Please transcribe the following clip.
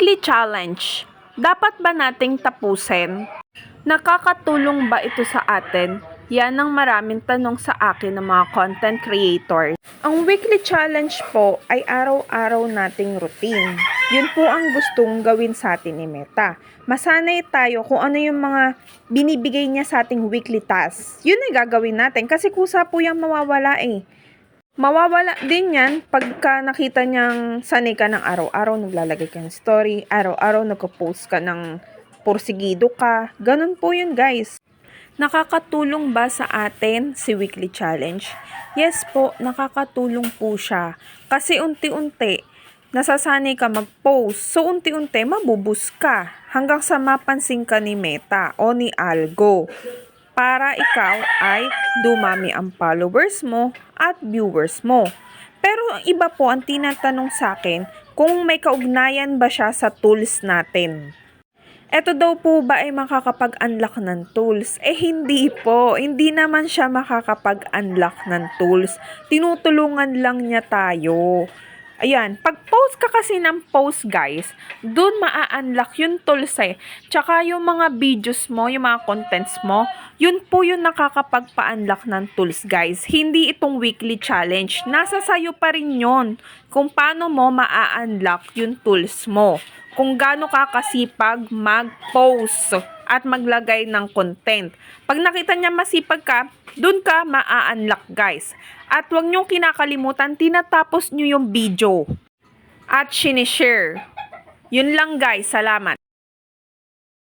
Weekly challenge. Dapat ba nating tapusin? Nakakatulong ba ito sa atin? Yan ang maraming tanong sa akin ng mga content creators. Ang weekly challenge po ay araw-araw nating routine. Yun po ang gustong gawin sa atin ni Meta. Masanay tayo kung ano yung mga binibigay niya sa ating weekly tasks. Yun ay gagawin natin kasi kusa po yung mawawala eh. Mawawala din yan pagka nakita niyang sanay ka ng araw-araw naglalagay ka ng story, araw-araw nagpo-post ka ng porsigido ka. Ganun po yun guys. Nakakatulong ba sa atin si weekly challenge? Yes po, nakakatulong po siya. Kasi unti-unti, nasasanay ka mag-post. So unti-unti, mabubus ka hanggang sa mapansin ka ni Meta o ni Algo. Para ikaw ay dumami ang followers mo at viewers mo. Pero ang iba po ang tinatanong sa akin kung may kaugnayan ba siya sa tools natin. Ito daw po ba ay makakapag-unlock ng tools? Hindi po. Hindi naman siya makakapag-unlock ng tools. Tinutulungan lang niya tayo. Ayan, pag-post ka kasi ng post guys, dun maa-unlock yung tools eh. Tsaka yung mga videos mo, yung mga contents mo, yun po yung nakakapagpa-unlock ng tools guys. Hindi itong weekly challenge. Nasa sayo pa rin yun kung paano mo maa-unlock yung tools mo. Kung gaano ka kasipag mag-post at maglagay ng content. Pag nakita niya masipag ka, dun ka maa-unlock guys. At huwag niyong kinakalimutan, tinatapos niyo yung video at sinishare. Yun lang guys, salamat.